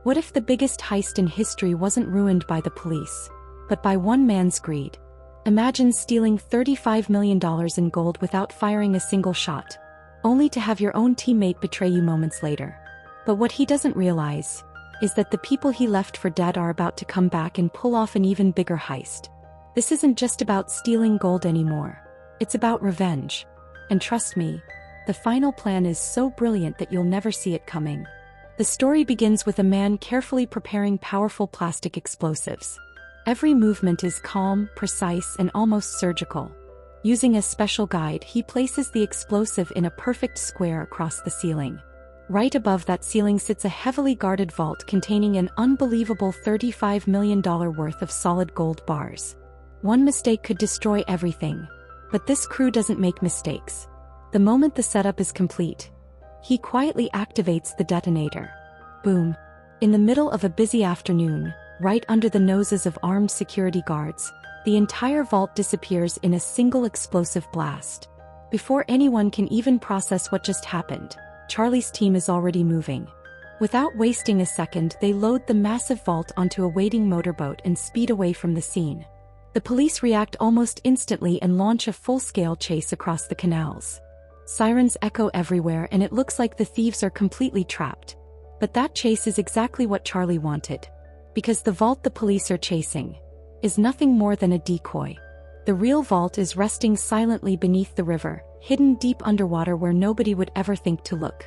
What if the biggest heist in history wasn't ruined by the police, but by one man's greed? Imagine stealing $35 million in gold without firing a single shot, only to have your own teammate betray you moments later. But what he doesn't realize is that the people he left for dead are about to come back and pull off an even bigger heist. This isn't just about stealing gold anymore. It's about revenge. And trust me, the final plan is so brilliant that you'll never see it coming. The story begins with a man carefully preparing powerful plastic explosives. Every movement is calm, precise, and almost surgical. Using a special guide, he places the explosive in a perfect square across the ceiling. Right above that ceiling sits a heavily guarded vault containing an unbelievable $35 million worth of solid gold bars. One mistake could destroy everything. But this crew doesn't make mistakes. The moment the setup is complete, he quietly activates the detonator. Boom. In the middle of a busy afternoon, right under the noses of armed security guards, the entire vault disappears in a single explosive blast. Before anyone can even process what just happened, Charlie's team is already moving. Without wasting a second, they load the massive vault onto a waiting motorboat and speed away from the scene. The police react almost instantly and launch a full-scale chase across the canals. Sirens echo everywhere and it looks like the thieves are completely trapped. But that chase is exactly what Charlie wanted. Because the vault the police are chasing is nothing more than a decoy. The real vault is resting silently beneath the river, hidden deep underwater where nobody would ever think to look.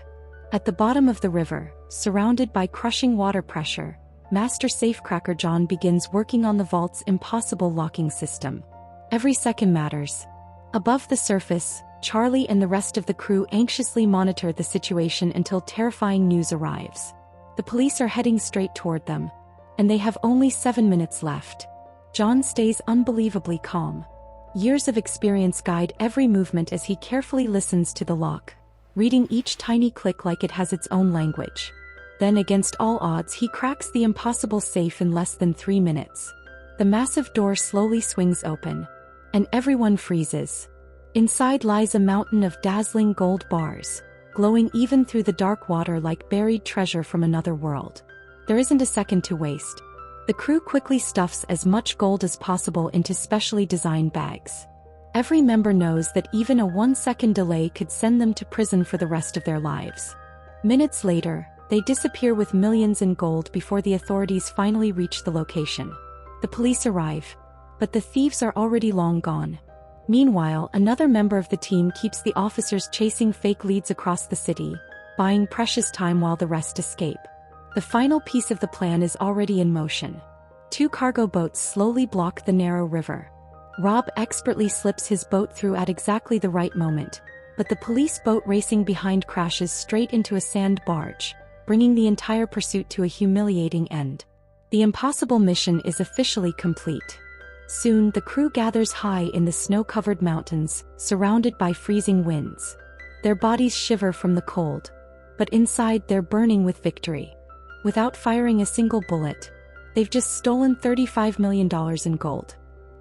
At the bottom of the river, surrounded by crushing water pressure, Master Safecracker John begins working on the vault's impossible locking system. Every second matters. Above the surface, Charlie and the rest of the crew anxiously monitor the situation until terrifying news arrives. The police are heading straight toward them, and they have only 7 minutes left. John stays unbelievably calm. Years of experience guide every movement as he carefully listens to the lock, reading each tiny click like it has its own language. Then, against all odds, he cracks the impossible safe in less than 3 minutes. The massive door slowly swings open, and everyone freezes. Inside lies a mountain of dazzling gold bars, glowing even through the dark water like buried treasure from another world. There isn't a second to waste. The crew quickly stuffs as much gold as possible into specially designed bags. Every member knows that even a 1-second delay could send them to prison for the rest of their lives. Minutes later, they disappear with millions in gold before the authorities finally reach the location. The police arrive, but the thieves are already long gone. Meanwhile, another member of the team keeps the officers chasing fake leads across the city, buying precious time while the rest escape. The final piece of the plan is already in motion. 2 cargo boats slowly block the narrow river. Rob expertly slips his boat through at exactly the right moment, but the police boat racing behind crashes straight into a sand barge, bringing the entire pursuit to a humiliating end. The impossible mission is officially complete. Soon, the crew gathers high in the snow-covered mountains, surrounded by freezing winds. Their bodies shiver from the cold, but inside they're burning with victory. Without firing a single bullet, they've just stolen $35 million in gold.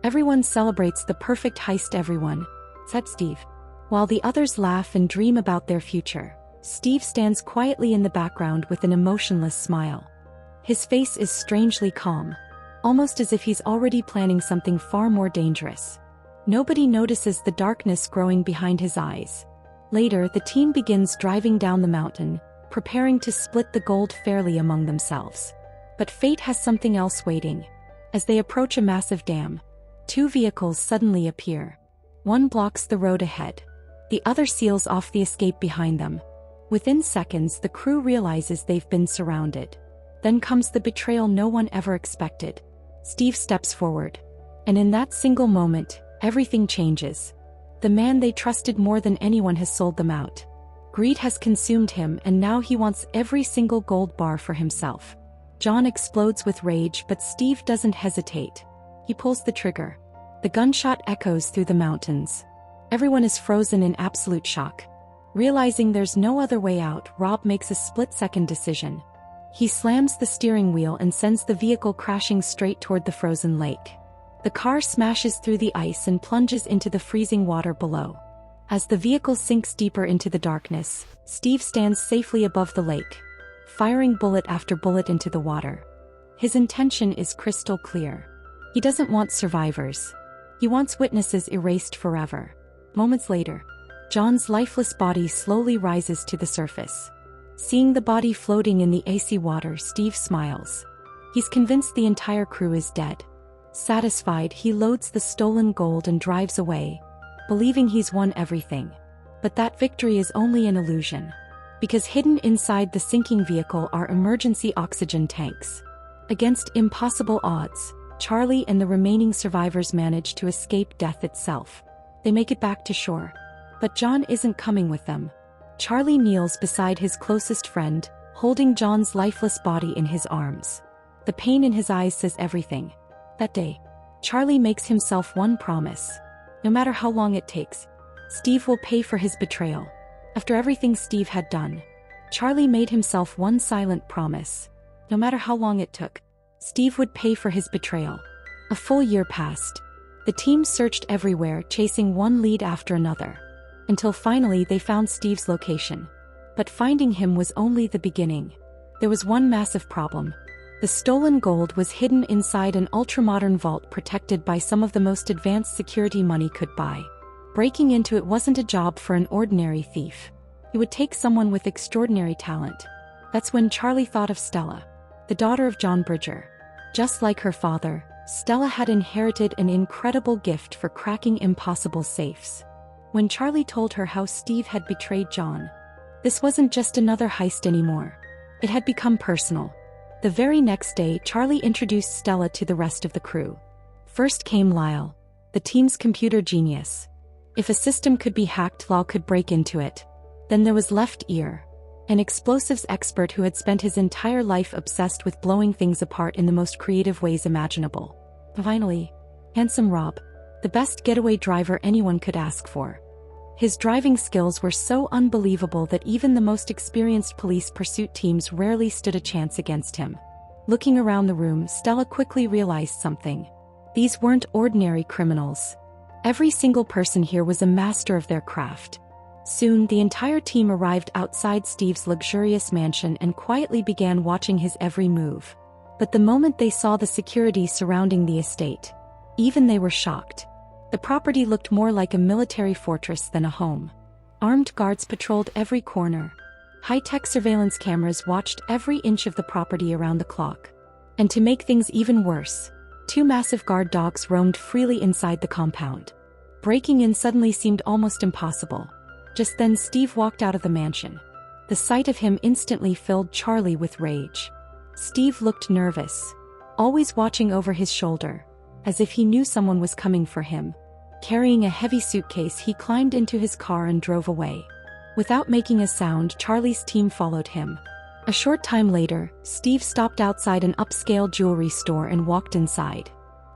Everyone celebrates the perfect heist. Everyone, except Steve. While the others laugh and dream about their future, Steve stands quietly in the background with an emotionless smile. His face is strangely calm, almost as if he's already planning something far more dangerous. Nobody notices the darkness growing behind his eyes. Later, the team begins driving down the mountain, preparing to split the gold fairly among themselves. But fate has something else waiting. As they approach a massive dam, 2 vehicles suddenly appear. One blocks the road ahead. The other seals off the escape behind them. Within seconds, the crew realizes they've been surrounded. Then comes the betrayal no one ever expected. Steve steps forward. And in that single moment, everything changes. The man they trusted more than anyone has sold them out. Greed has consumed him, and now he wants every single gold bar for himself. John explodes with rage, but Steve doesn't hesitate. He pulls the trigger. The gunshot echoes through the mountains. Everyone is frozen in absolute shock. Realizing there's no other way out, Rob makes a split-second decision. He slams the steering wheel and sends the vehicle crashing straight toward the frozen lake. The car smashes through the ice and plunges into the freezing water below. As the vehicle sinks deeper into the darkness, Steve stands safely above the lake. firing bullet after bullet into the water. His intention is crystal clear. He doesn't want survivors. He wants witnesses erased forever. Moments later, John's lifeless body slowly rises to the surface. Seeing the body floating in the icy water, Steve smiles. He's convinced the entire crew is dead. Satisfied, he loads the stolen gold and drives away, believing he's won everything. But that victory is only an illusion, because hidden inside the sinking vehicle are emergency oxygen tanks. Against impossible odds, Charlie and the remaining survivors manage to escape death itself. They make it back to shore. But John isn't coming with them. Charlie kneels beside his closest friend, holding John's lifeless body in his arms. The pain in his eyes says everything. That day, Charlie makes himself one promise. No matter how long it takes, Steve will pay for his betrayal. After everything Steve had done, Charlie made himself one silent promise. No matter how long it took, Steve would pay for his betrayal. A full year passed. The team searched everywhere, chasing one lead after another, until finally they found Steve's location. But finding him was only the beginning. There was one massive problem. The stolen gold was hidden inside an ultramodern vault protected by some of the most advanced security money could buy. Breaking into it wasn't a job for an ordinary thief. It would take someone with extraordinary talent. That's when Charlie thought of Stella, the daughter of John Bridger. Just like her father, Stella had inherited an incredible gift for cracking impossible safes. When Charlie told her how Steve had betrayed John, this wasn't just another heist anymore. It had become personal. The very next day, Charlie introduced Stella to the rest of the crew. First came Lyle, the team's computer genius. If a system could be hacked, Lyle could break into it. Then there was Left Ear, an explosives expert who had spent his entire life obsessed with blowing things apart in the most creative ways imaginable. Finally, handsome Rob, the best getaway driver anyone could ask for. His driving skills were so unbelievable that even the most experienced police pursuit teams rarely stood a chance against him. Looking around the room, Stella quickly realized something. These weren't ordinary criminals. Every single person here was a master of their craft. Soon, the entire team arrived outside Steve's luxurious mansion and quietly began watching his every move. But the moment they saw the security surrounding the estate, even they were shocked. The property looked more like a military fortress than a home. Armed guards patrolled every corner. High-tech surveillance cameras watched every inch of the property around the clock. And to make things even worse, 2 massive guard dogs roamed freely inside the compound. Breaking in suddenly seemed almost impossible. Just then Steve walked out of the mansion. The sight of him instantly filled Charlie with rage. Steve looked nervous, always watching over his shoulder, as if he knew someone was coming for him. Carrying a heavy suitcase, he climbed into his car and drove away. Without making a sound, Charlie's team followed him. A short time later, Steve stopped outside an upscale jewelry store and walked inside.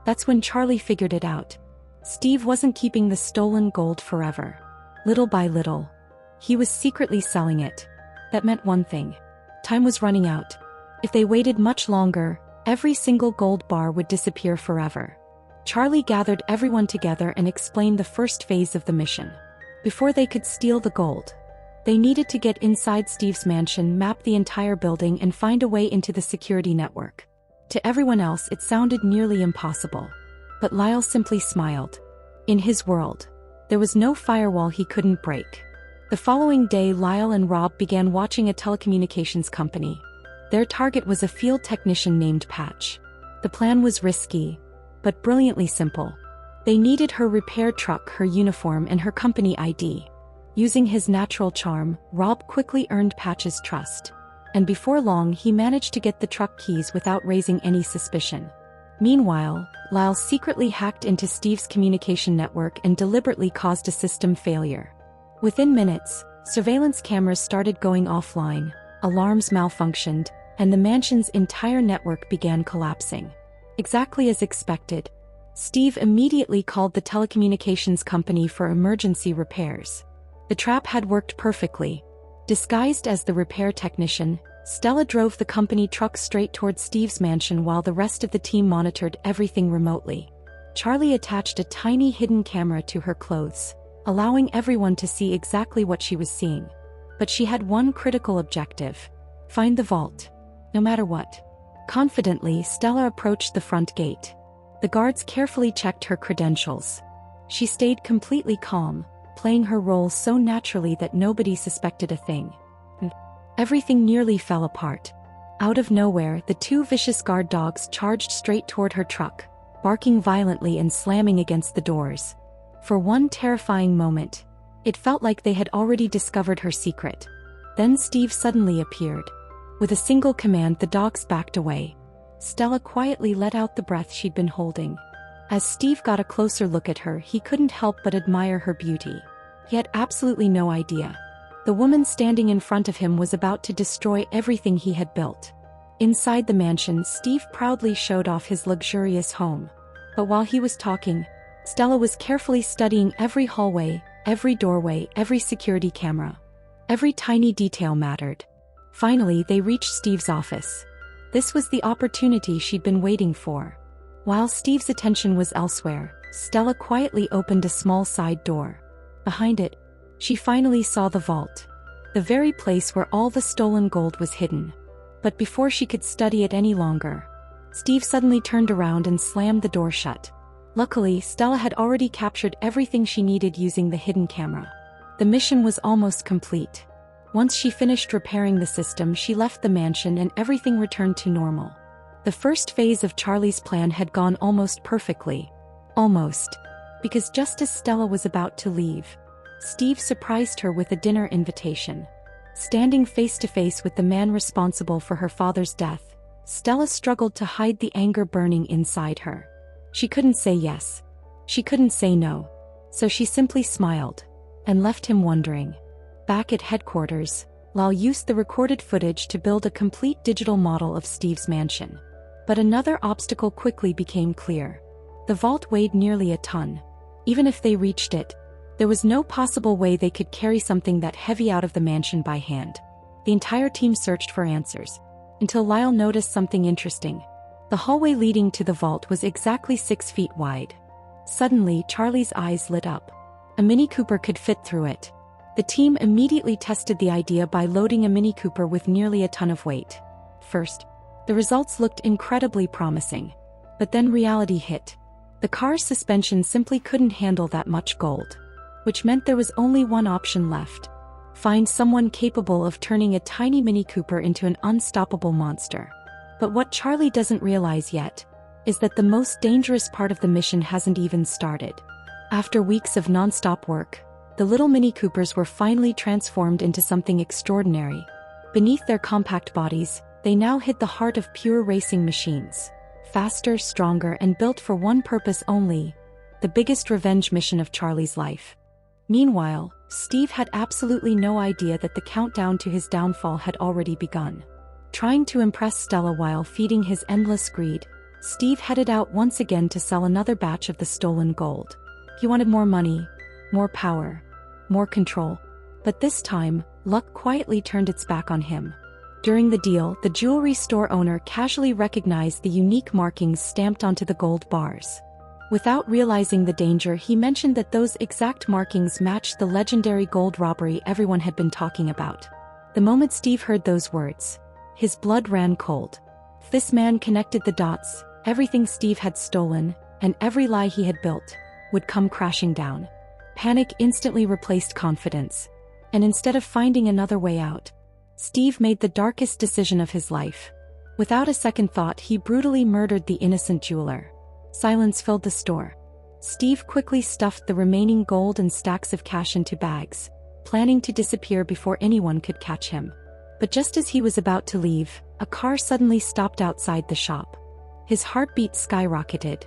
That's when Charlie figured it out. Steve wasn't keeping the stolen gold forever. Little by little, he was secretly selling it. That meant one thing. Time was running out. If they waited much longer, every single gold bar would disappear forever. Charlie gathered everyone together and explained the first phase of the mission. Before they could steal the gold, they needed to get inside Steve's mansion, map the entire building, and find a way into the security network. To everyone else, it sounded nearly impossible. But Lyle simply smiled. In his world, there was no firewall he couldn't break. The following day, Lyle and Rob began watching a telecommunications company. Their target was a field technician named Patch. The plan was risky, but brilliantly simple. They needed her repair truck, her uniform, and her company ID. Using his natural charm, Rob quickly earned Patch's trust. And before long, he managed to get the truck keys without raising any suspicion. Meanwhile, Lyle secretly hacked into Steve's communication network and deliberately caused a system failure. Within minutes, surveillance cameras started going offline, alarms malfunctioned, and the mansion's entire network began collapsing. Exactly as expected, Steve immediately called the telecommunications company for emergency repairs. The trap had worked perfectly. Disguised as the repair technician, Stella drove the company truck straight towards Steve's mansion while the rest of the team monitored everything remotely. Charlie attached a tiny hidden camera to her clothes, allowing everyone to see exactly what she was seeing. But she had one critical objective: Find the vault. No matter what. Confidently, Stella approached the front gate. The guards carefully checked her credentials. She stayed completely calm, playing her role so naturally that nobody suspected a thing. Everything nearly fell apart. Out of nowhere, the two vicious guard dogs charged straight toward her truck, barking violently and slamming against the doors. For one terrifying moment, it felt like they had already discovered her secret. Then Steve suddenly appeared. With a single command, the dogs backed away. Stella quietly let out the breath she'd been holding. As Steve got a closer look at her, he couldn't help but admire her beauty. He had absolutely no idea. The woman standing in front of him was about to destroy everything he had built. Inside the mansion, Steve proudly showed off his luxurious home. But while he was talking, Stella was carefully studying every hallway, every doorway, every security camera. Every tiny detail mattered. Finally, they reached Steve's office. This was the opportunity she'd been waiting for. While Steve's attention was elsewhere, Stella quietly opened a small side door. Behind it, she finally saw the vault. The very place where all the stolen gold was hidden. But before she could study it any longer, Steve suddenly turned around and slammed the door shut. Luckily, Stella had already captured everything she needed using the hidden camera. The mission was almost complete. Once she finished repairing the system, she left the mansion and everything returned to normal. The first phase of Charlie's plan had gone almost perfectly. Almost. Because just as Stella was about to leave, Steve surprised her with a dinner invitation. Standing face to face with the man responsible for her father's death, Stella struggled to hide the anger burning inside her. She couldn't say yes. She couldn't say no. So she simply smiled and left him wondering. Back at headquarters, Lal used the recorded footage to build a complete digital model of Steve's mansion. But another obstacle quickly became clear. The vault weighed nearly a ton. Even if they reached it, there was no possible way they could carry something that heavy out of the mansion by hand. The entire team searched for answers, until Lyle noticed something interesting. The hallway leading to the vault was exactly 6 feet wide. Suddenly, Charlie's eyes lit up. A Mini Cooper could fit through it. The team immediately tested the idea by loading a Mini Cooper with nearly a ton of weight. First, the results looked incredibly promising. But then reality hit. The car's suspension simply couldn't handle that much gold. Which meant there was only one option left. Find someone capable of turning a tiny Mini Cooper into an unstoppable monster. But what Charlie doesn't realize yet is that the most dangerous part of the mission hasn't even started. After weeks of non-stop work, the little Mini Coopers were finally transformed into something extraordinary. Beneath their compact bodies, they now hid the heart of pure racing machines. Faster, stronger, and built for one purpose only: the biggest revenge mission of Charlie's life. Meanwhile, Steve had absolutely no idea that the countdown to his downfall had already begun. Trying to impress Stella while feeding his endless greed, Steve headed out once again to sell another batch of the stolen gold. He wanted more money, more power, more control. But this time, luck quietly turned its back on him. During the deal, the jewelry store owner casually recognized the unique markings stamped onto the gold bars. Without realizing the danger, he mentioned that those exact markings matched the legendary gold robbery everyone had been talking about. The moment Steve heard those words, his blood ran cold. If this man connected the dots, everything Steve had stolen, and every lie he had built, would come crashing down. Panic instantly replaced confidence. And instead of finding another way out, Steve made the darkest decision of his life. Without a second thought, he brutally murdered the innocent jeweler. Silence filled the store. Steve quickly stuffed the remaining gold and stacks of cash into bags, planning to disappear before anyone could catch him. But just as he was about to leave, a car suddenly stopped outside the shop. His heartbeat skyrocketed.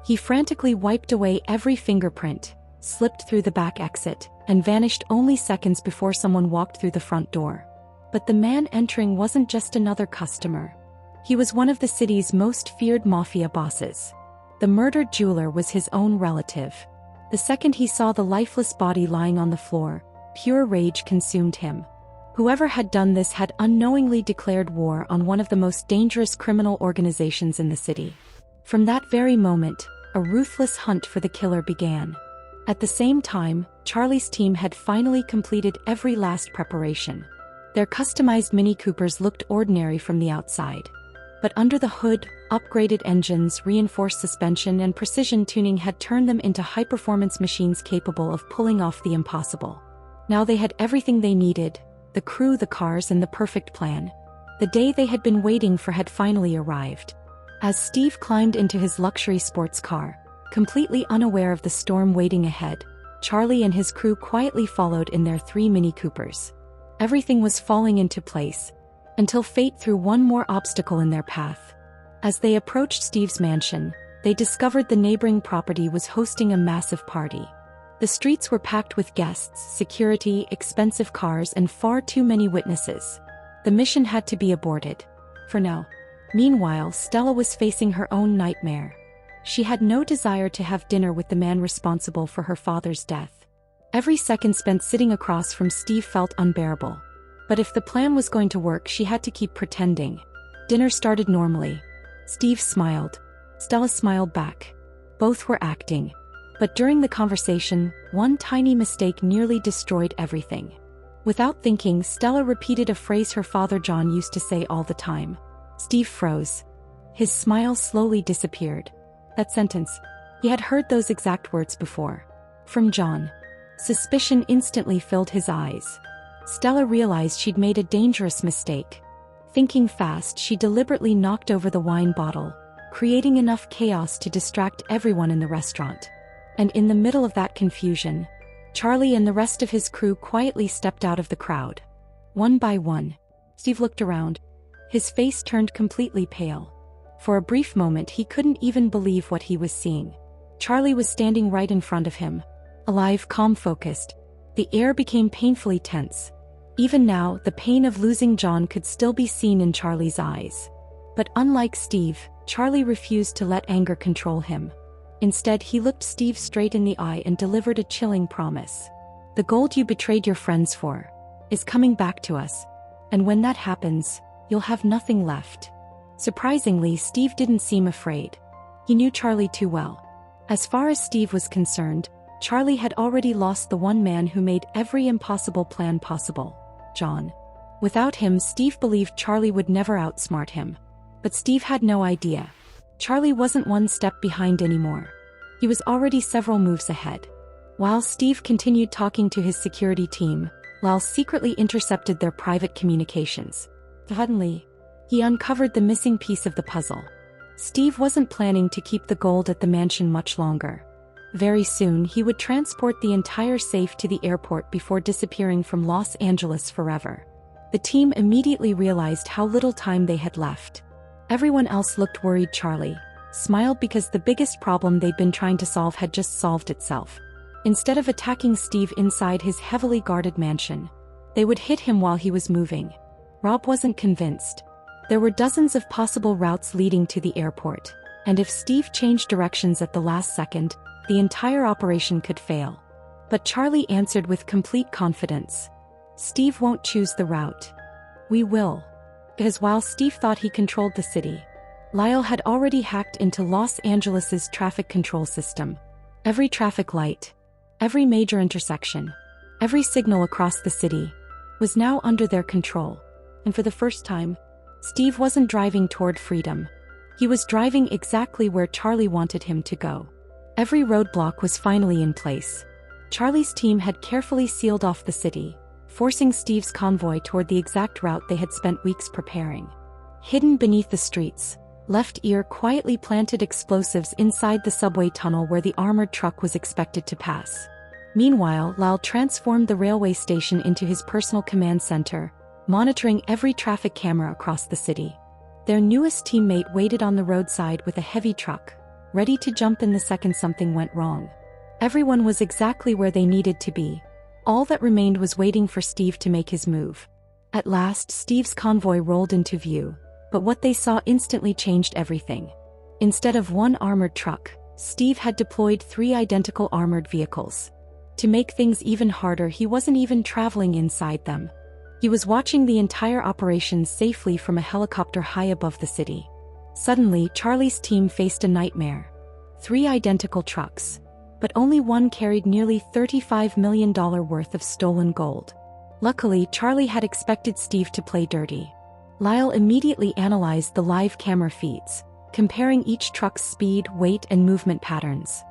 He frantically wiped away every fingerprint, slipped through the back exit, and vanished only seconds before someone walked through the front door. But the man entering wasn't just another customer. He was one of the city's most feared mafia bosses. The murdered jeweler was his own relative. The second he saw the lifeless body lying on the floor, pure rage consumed him. Whoever had done this had unknowingly declared war on one of the most dangerous criminal organizations in the city. From that very moment, a ruthless hunt for the killer began. At the same time, Charlie's team had finally completed every last preparation. Their customized Mini Coopers looked ordinary from the outside. But under the hood, upgraded engines, reinforced suspension, and precision tuning had turned them into high-performance machines capable of pulling off the impossible. Now they had everything they needed: the crew, the cars, and the perfect plan. The day they had been waiting for had finally arrived. As Steve climbed into his luxury sports car, completely unaware of the storm waiting ahead, Charlie and his crew quietly followed in their 3 Mini Coopers. Everything was falling into place, until fate threw one more obstacle in their path. As they approached Steve's mansion, they discovered the neighboring property was hosting a massive party. The streets were packed with guests, security, expensive cars, and far too many witnesses. The mission had to be aborted. For now. Meanwhile, Stella was facing her own nightmare. She had no desire to have dinner with the man responsible for her father's death. Every second spent sitting across from Steve felt unbearable. But if the plan was going to work, she had to keep pretending. Dinner started normally. Steve smiled. Stella smiled back. Both were acting. But during the conversation, one tiny mistake nearly destroyed everything. Without thinking, Stella repeated a phrase her father John used to say all the time. Steve froze. His smile slowly disappeared. That sentence. He had heard those exact words before. From John. Suspicion instantly filled his eyes. Stella realized she'd made a dangerous mistake. Thinking fast, she deliberately knocked over the wine bottle, creating enough chaos to distract everyone in the restaurant. And in the middle of that confusion, Charlie and the rest of his crew quietly stepped out of the crowd. One by one, Steve looked around. His face turned completely pale. For a brief moment, he couldn't even believe what he was seeing. Charlie was standing right in front of him, alive, calm, focused. The air became painfully tense. Even now, the pain of losing John could still be seen in Charlie's eyes. But unlike Steve, Charlie refused to let anger control him. Instead, he looked Steve straight in the eye and delivered a chilling promise. The gold you betrayed your friends for is coming back to us. And when that happens, you'll have nothing left. Surprisingly, Steve didn't seem afraid. He knew Charlie too well. As far as Steve was concerned, Charlie had already lost the one man who made every impossible plan possible. John. Without him, Steve believed Charlie would never outsmart him. But Steve had no idea. Charlie wasn't one step behind anymore. He was already several moves ahead. While Steve continued talking to his security team, Lal secretly intercepted their private communications. Suddenly, he uncovered the missing piece of the puzzle. Steve wasn't planning to keep the gold at the mansion much longer. Very soon, he would transport the entire safe to the airport before disappearing from Los Angeles forever. The team immediately realized how little time they had left. Everyone else looked worried. Charlie smiled because the biggest problem they'd been trying to solve had just solved itself. Instead of attacking Steve inside his heavily guarded mansion, they would hit him while he was moving. Rob wasn't convinced. There were dozens of possible routes leading to the airport, and if Steve changed directions at the last second, the entire operation could fail. But Charlie answered with complete confidence. Steve won't choose the route. We will. Because while Steve thought he controlled the city, Lyle had already hacked into Los Angeles's traffic control system. Every traffic light, every major intersection, every signal across the city was now under their control. And for the first time, Steve wasn't driving toward freedom. He was driving exactly where Charlie wanted him to go. Every roadblock was finally in place. Charlie's team had carefully sealed off the city, forcing Steve's convoy toward the exact route they had spent weeks preparing. Hidden beneath the streets, Left Ear quietly planted explosives inside the subway tunnel where the armored truck was expected to pass. Meanwhile, Lal transformed the railway station into his personal command center, monitoring every traffic camera across the city. Their newest teammate waited on the roadside with a heavy truck, ready to jump in the second something went wrong. Everyone was exactly where they needed to be. All that remained was waiting for Steve to make his move. At last, Steve's convoy rolled into view, but what they saw instantly changed everything. Instead of one armored truck, Steve had deployed 3 identical armored vehicles. To make things even harder, he wasn't even traveling inside them. He was watching the entire operation safely from a helicopter high above the city. Suddenly, Charlie's team faced a nightmare. 3 identical trucks, but only one carried nearly $35 million worth of stolen gold. Luckily, Charlie had expected Steve to play dirty. Lyle immediately analyzed the live camera feeds, comparing each truck's speed, weight, and movement patterns.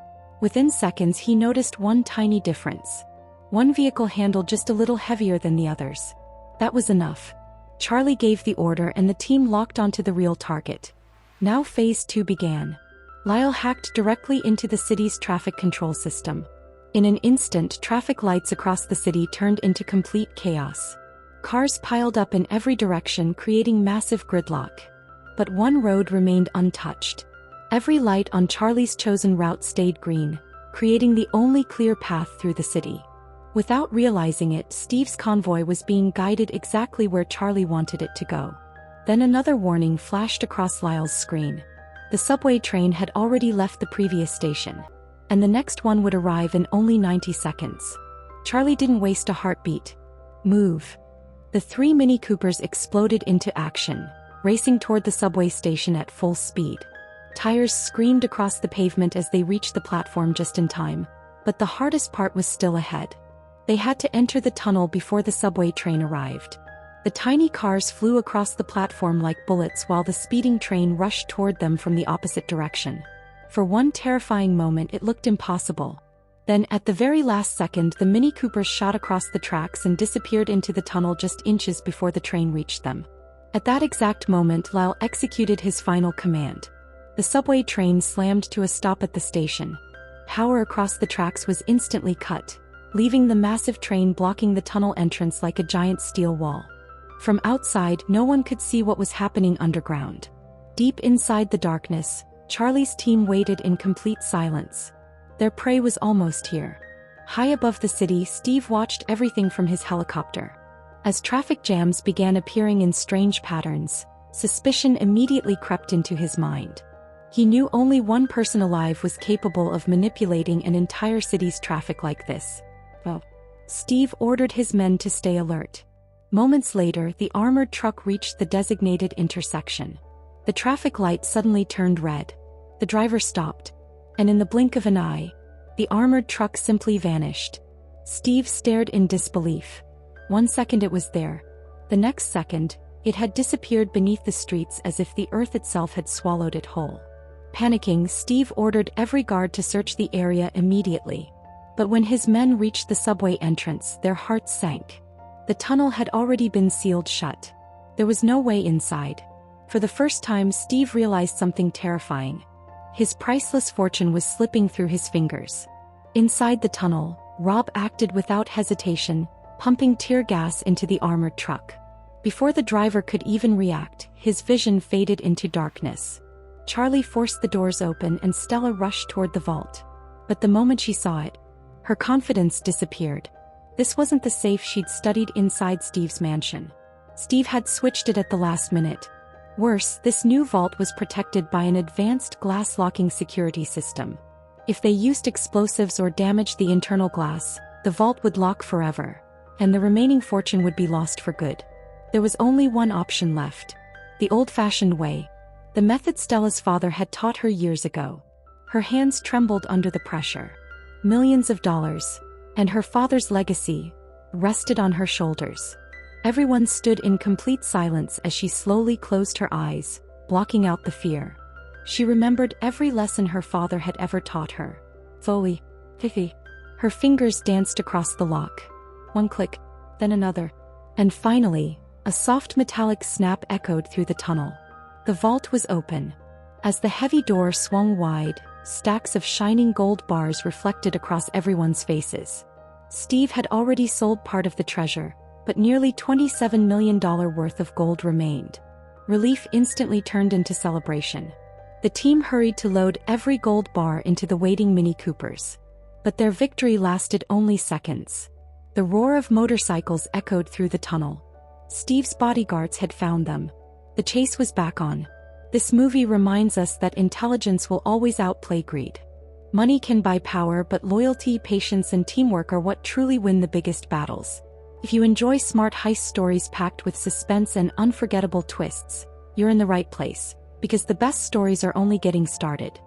Within seconds, he noticed one tiny difference. One vehicle handled just a little heavier than the others. That was enough. Charlie gave the order and the team locked onto the real target. Now Phase 2 began. Lyle hacked directly into the city's traffic control system. In an instant, traffic lights across the city turned into complete chaos. Cars piled up in every direction, creating massive gridlock. But one road remained untouched. Every light on Charlie's chosen route stayed green, creating the only clear path through the city. Without realizing it, Steve's convoy was being guided exactly where Charlie wanted it to go. Then another warning flashed across Lyle's screen. The subway train had already left the previous station, and the next one would arrive in only 90 seconds. Charlie didn't waste a heartbeat. Move. The 3 Mini Coopers exploded into action, racing toward the subway station at full speed. Tires screamed across the pavement as they reached the platform just in time, but the hardest part was still ahead. They had to enter the tunnel before the subway train arrived. The tiny cars flew across the platform like bullets while the speeding train rushed toward them from the opposite direction. For one terrifying moment it looked impossible. Then, at the very last second, the Mini Coopers shot across the tracks and disappeared into the tunnel just inches before the train reached them. At that exact moment, Lyle executed his final command. The subway train slammed to a stop at the station. Power across the tracks was instantly cut, leaving the massive train blocking the tunnel entrance like a giant steel wall. From outside, no one could see what was happening underground. Deep inside the darkness, Charlie's team waited in complete silence. Their prey was almost here. High above the city, Steve watched everything from his helicopter. As traffic jams began appearing in strange patterns, suspicion immediately crept into his mind. He knew only one person alive was capable of manipulating an entire city's traffic like this. Well, Steve ordered his men to stay alert. Moments later, the armored truck reached the designated intersection. The traffic light suddenly turned red. The driver stopped, and in the blink of an eye, the armored truck simply vanished. Steve stared in disbelief. 1 second it was there. The next second, it had disappeared beneath the streets as if the earth itself had swallowed it whole. Panicking, Steve ordered every guard to search the area immediately. But when his men reached the subway entrance, their hearts sank. The tunnel had already been sealed shut. There was no way inside. For the first time, Steve realized something terrifying. His priceless fortune was slipping through his fingers. Inside the tunnel, Rob acted without hesitation, pumping tear gas into the armored truck. Before the driver could even react, his vision faded into darkness. Charlie forced the doors open and Stella rushed toward the vault. But the moment she saw it, her confidence disappeared. This wasn't the safe she'd studied inside Steve's mansion. Steve had switched it at the last minute. Worse, this new vault was protected by an advanced glass-locking security system. If they used explosives or damaged the internal glass, the vault would lock forever, and the remaining fortune would be lost for good. There was only one option left. The old-fashioned way. The method Stella's father had taught her years ago. Her hands trembled under the pressure. Millions of dollars, and her father's legacy, rested on her shoulders. Everyone stood in complete silence as she slowly closed her eyes, blocking out the fear. She remembered every lesson her father had ever taught her. Slowly, Fifi. Her fingers danced across the lock. One click, then another. And finally, a soft metallic snap echoed through the tunnel. The vault was open. As the heavy door swung wide, stacks of shining gold bars reflected across everyone's faces. Steve had already sold part of the treasure, but nearly $27 million worth of gold remained. Relief instantly turned into celebration. The team hurried to load every gold bar into the waiting Mini Coopers. But their victory lasted only seconds. The roar of motorcycles echoed through the tunnel. Steve's bodyguards had found them. The chase was back on. This movie reminds us that intelligence will always outplay greed. Money can buy power, but loyalty, patience, and teamwork are what truly win the biggest battles. If you enjoy smart heist stories packed with suspense and unforgettable twists, you're in the right place, because the best stories are only getting started.